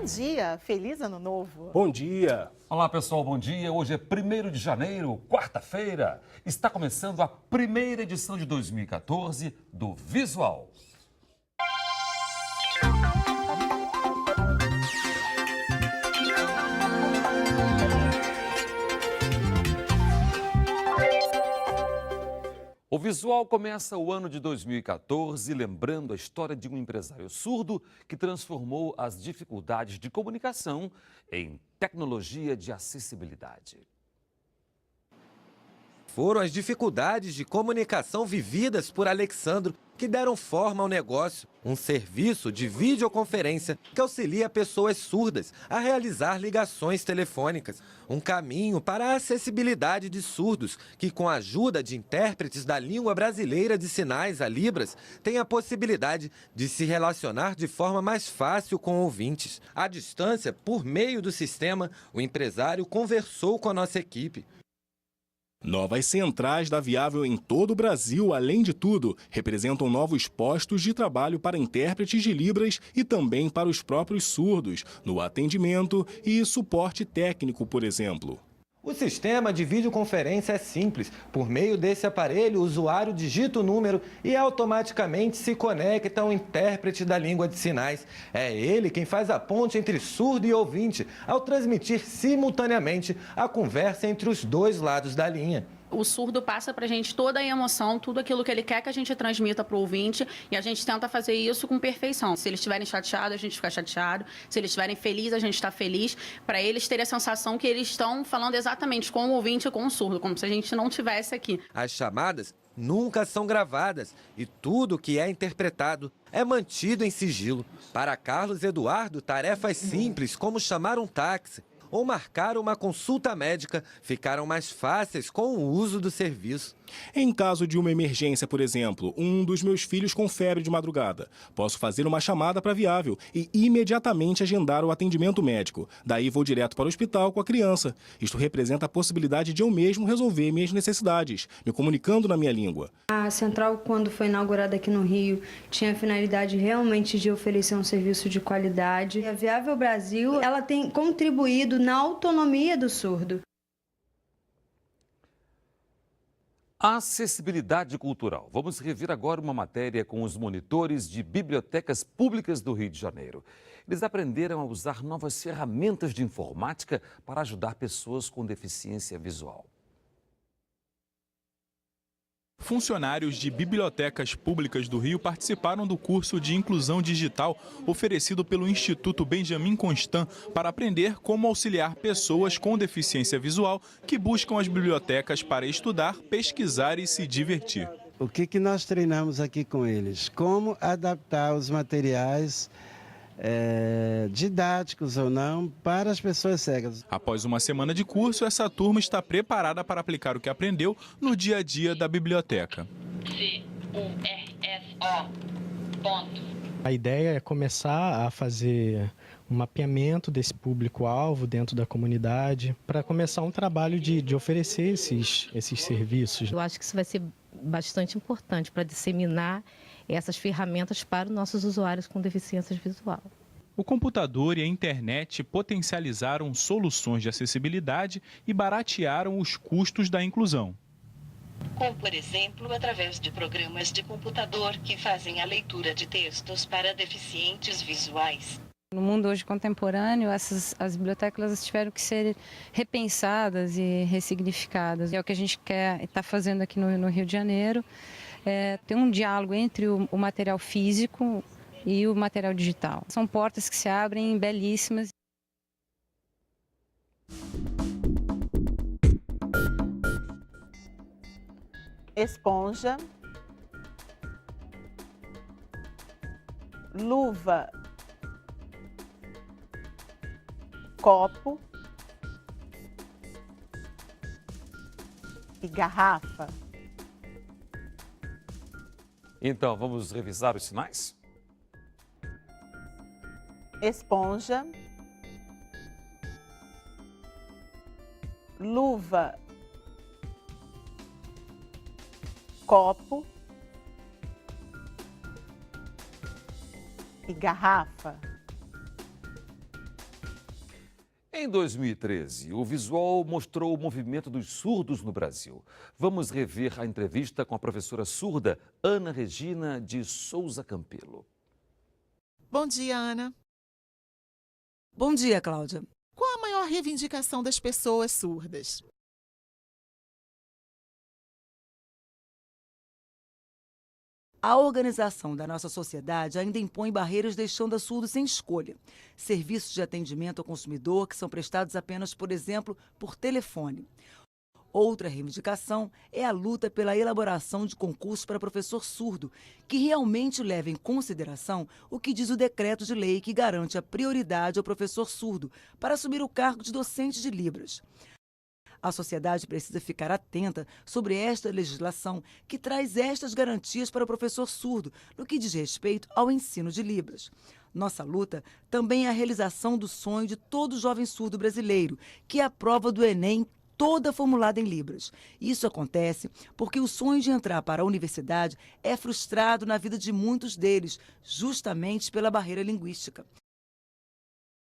dia, feliz ano novo. Bom dia. Olá pessoal, bom dia. Hoje é 1º de janeiro, quarta-feira. Está começando a primeira edição de 2014 do Visual. O Visual começa o ano de 2014 lembrando a história de um empresário surdo que transformou as dificuldades de comunicação em tecnologia de acessibilidade. Foram as dificuldades de comunicação vividas por Alexandro que deram forma ao negócio, um serviço de videoconferência que auxilia pessoas surdas a realizar ligações telefônicas. Um caminho para a acessibilidade de surdos que, com a ajuda de intérpretes da língua brasileira de sinais, a Libras, tem a possibilidade de se relacionar de forma mais fácil com ouvintes. À distância, por meio do sistema, o empresário conversou com a nossa equipe. Novas centrais da Viável em todo o Brasil, além de tudo, representam novos postos de trabalho para intérpretes de Libras e também para os próprios surdos, no atendimento e suporte técnico, por exemplo. O sistema de videoconferência é simples. Por meio desse aparelho, o usuário digita o número e automaticamente se conecta ao intérprete da língua de sinais. É ele quem faz a ponte entre surdo e ouvinte, ao transmitir simultaneamente a conversa entre os dois lados da linha. O surdo passa para a gente toda a emoção, tudo aquilo que ele quer que a gente transmita para o ouvinte, e a gente tenta fazer isso com perfeição. Se eles estiverem chateados, a gente fica chateado. Se eles estiverem felizes, a gente está feliz, para eles terem a sensação que eles estão falando exatamente com o ouvinte e com o surdo, como se a gente não estivesse aqui. As chamadas nunca são gravadas e tudo que é interpretado é mantido em sigilo. Para Carlos Eduardo, tarefas simples como chamar um táxi ou marcar uma consulta médica ficaram mais fáceis com o uso do serviço. Em caso de uma emergência, por exemplo, um dos meus filhos confere de madrugada. Posso fazer uma chamada para a Viável e imediatamente agendar o atendimento médico. Daí vou direto para o hospital com a criança. Isto representa a possibilidade de eu mesmo resolver minhas necessidades, me comunicando na minha língua. A central, quando foi inaugurada aqui no Rio, tinha a finalidade realmente de oferecer um serviço de qualidade. A Viável Brasil, ela tem contribuído na autonomia do surdo. Acessibilidade cultural. Vamos rever agora uma matéria com os monitores de bibliotecas públicas do Rio de Janeiro. Eles aprenderam a usar novas ferramentas de informática para ajudar pessoas com deficiência visual. Funcionários de bibliotecas públicas do Rio participaram do curso de inclusão digital oferecido pelo Instituto Benjamin Constant para aprender como auxiliar pessoas com deficiência visual que buscam as bibliotecas para estudar, pesquisar e se divertir. O que nós treinamos aqui com eles? Como adaptar os materiais didáticos ou não para as pessoas cegas. Após uma semana de curso, essa turma está preparada para aplicar o que aprendeu no dia a dia da biblioteca. A ideia é começar a fazer um mapeamento desse público-alvo dentro da comunidade para começar um trabalho de oferecer esses serviços. Eu acho que isso vai ser bastante importante para disseminar essas ferramentas para os nossos usuários com deficiência visual. O computador e a internet potencializaram soluções de acessibilidade e baratearam os custos da inclusão. Como, por exemplo, através de programas de computador que fazem a leitura de textos para deficientes visuais. No mundo hoje contemporâneo, as bibliotecas tiveram que ser repensadas e ressignificadas. É o que a gente quer estar fazendo aqui no Rio de Janeiro. Ter um diálogo entre o material físico e o material digital. São portas que se abrem belíssimas. Esponja, luva, copo e garrafa. Então, vamos revisar os sinais? Esponja, luva, copo e garrafa. Em 2013, o visual mostrou o movimento dos surdos no Brasil. Vamos rever a entrevista com a professora surda Ana Regina de Souza Campelo. Bom dia, Ana. Bom dia, Cláudia. Qual a maior reivindicação das pessoas surdas? A organização da nossa sociedade ainda impõe barreiras deixando a surdos sem escolha. Serviços de atendimento ao consumidor que são prestados apenas, por exemplo, por telefone. Outra reivindicação é a luta pela elaboração de concursos para professor surdo, que realmente leva em consideração o que diz o decreto de lei que garante a prioridade ao professor surdo para assumir o cargo de docente de Libras. A sociedade precisa ficar atenta sobre esta legislação que traz estas garantias para o professor surdo no que diz respeito ao ensino de Libras. Nossa luta também é a realização do sonho de todo jovem surdo brasileiro, que é a prova do Enem toda formulada em Libras. Isso acontece porque o sonho de entrar para a universidade é frustrado na vida de muitos deles, justamente pela barreira linguística.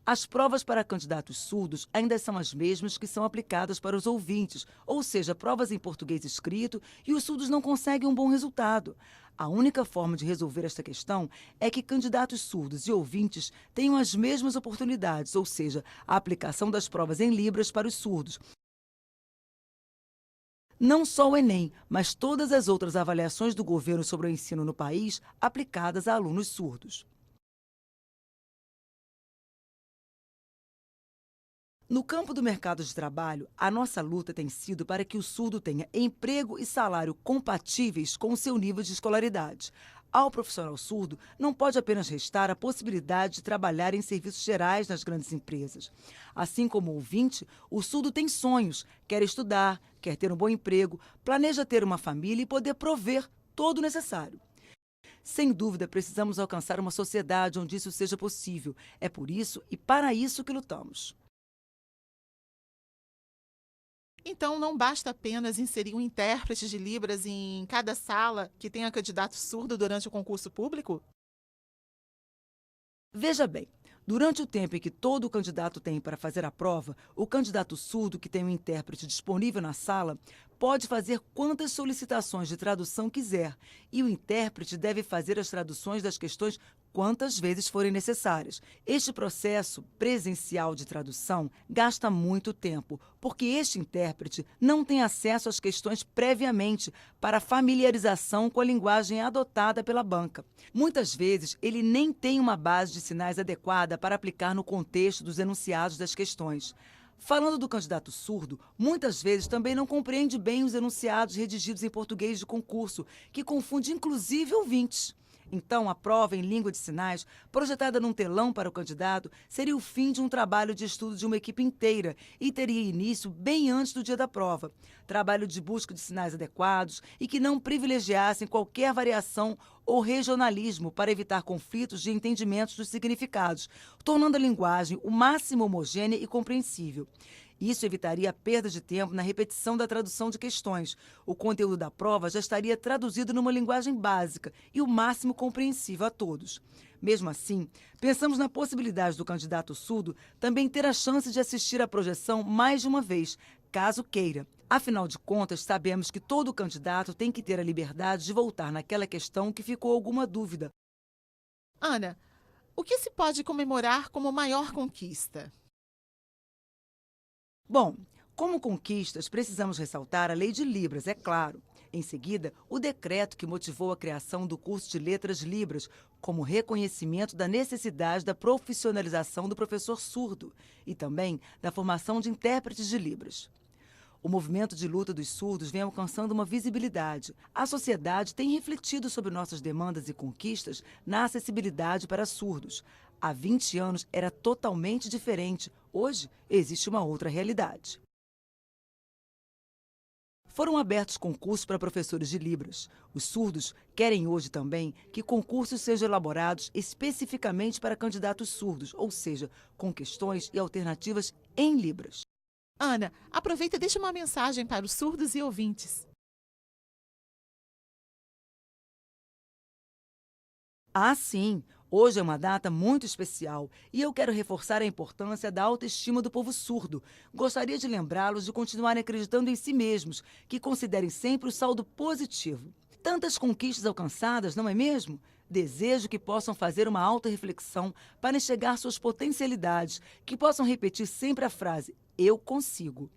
As provas para candidatos surdos ainda são as mesmas que são aplicadas para os ouvintes, ou seja, provas em português escrito, e os surdos não conseguem um bom resultado. A única forma de resolver esta questão é que candidatos surdos e ouvintes tenham as mesmas oportunidades, ou seja, a aplicação das provas em Libras para os surdos. Não só o Enem, mas todas as outras avaliações do governo sobre o ensino no país aplicadas a alunos surdos. No campo do mercado de trabalho, a nossa luta tem sido para que o surdo tenha emprego e salário compatíveis com o seu nível de escolaridade. Ao profissional surdo, não pode apenas restar a possibilidade de trabalhar em serviços gerais nas grandes empresas. Assim como o ouvinte, o surdo tem sonhos, quer estudar, quer ter um bom emprego, planeja ter uma família e poder prover todo o necessário. Sem dúvida, precisamos alcançar uma sociedade onde isso seja possível. É por isso e para isso que lutamos. Então, não basta apenas inserir um intérprete de Libras em cada sala que tenha candidato surdo durante o concurso público? Veja bem, durante o tempo em que todo candidato tem para fazer a prova, o candidato surdo que tem um intérprete disponível na sala pode fazer quantas solicitações de tradução quiser e o intérprete deve fazer as traduções das questões quantas vezes forem necessárias. Este processo presencial de tradução gasta muito tempo, porque este intérprete não tem acesso às questões previamente para familiarização com a linguagem adotada pela banca. Muitas vezes, ele nem tem uma base de sinais adequada para aplicar no contexto dos enunciados das questões. Falando do candidato surdo, muitas vezes também não compreende bem os enunciados redigidos em português de concurso, que confunde inclusive ouvintes. Então, a prova em língua de sinais, projetada num telão para o candidato, seria o fim de um trabalho de estudo de uma equipe inteira e teria início bem antes do dia da prova. Trabalho de busca de sinais adequados e que não privilegiassem qualquer variação ou regionalismo para evitar conflitos de entendimentos dos significados, tornando a linguagem o máximo homogênea e compreensível. Isso evitaria a perda de tempo na repetição da tradução de questões. O conteúdo da prova já estaria traduzido numa linguagem básica e o máximo compreensível a todos. Mesmo assim, pensamos na possibilidade do candidato surdo também ter a chance de assistir à projeção mais de uma vez, caso queira. Afinal de contas, sabemos que todo candidato tem que ter a liberdade de voltar naquela questão que ficou alguma dúvida. Ana, o que se pode comemorar como maior conquista? Bom, como conquistas, precisamos ressaltar a Lei de Libras, é claro. Em seguida, o decreto que motivou a criação do curso de Letras Libras, como reconhecimento da necessidade da profissionalização do professor surdo e também da formação de intérpretes de Libras. O movimento de luta dos surdos vem alcançando uma visibilidade. A sociedade tem refletido sobre nossas demandas e conquistas na acessibilidade para surdos. Há 20 anos era totalmente diferente. Hoje, existe uma outra realidade. Foram abertos concursos para professores de Libras. Os surdos querem hoje também que concursos sejam elaborados especificamente para candidatos surdos, ou seja, com questões e alternativas em Libras. Ana, aproveita e deixa uma mensagem para os surdos e ouvintes. Ah, sim! Hoje é uma data muito especial e eu quero reforçar a importância da autoestima do povo surdo. Gostaria de lembrá-los de continuarem acreditando em si mesmos, que considerem sempre o saldo positivo. Tantas conquistas alcançadas, não é mesmo? Desejo que possam fazer uma autorreflexão para enxergar suas potencialidades, que possam repetir sempre a frase "eu consigo".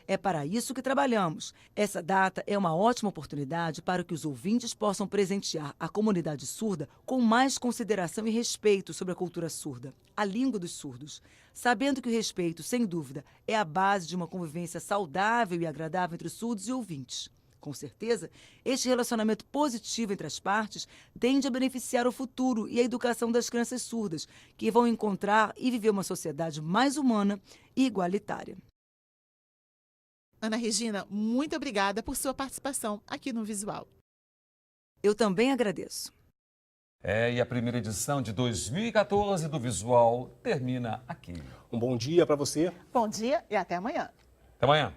É para isso que trabalhamos. Essa data é uma ótima oportunidade para que os ouvintes possam presentear a comunidade surda com mais consideração e respeito sobre a cultura surda, a língua dos surdos. Sabendo que o respeito, sem dúvida, é a base de uma convivência saudável e agradável entre os surdos e ouvintes. Com certeza, este relacionamento positivo entre as partes tende a beneficiar o futuro e a educação das crianças surdas, que vão encontrar e viver uma sociedade mais humana e igualitária. Ana Regina, muito obrigada por sua participação aqui no Visual. Eu também agradeço. E a primeira edição de 2014 do Visual termina aqui. Um bom dia para você. Bom dia e até amanhã. Até amanhã.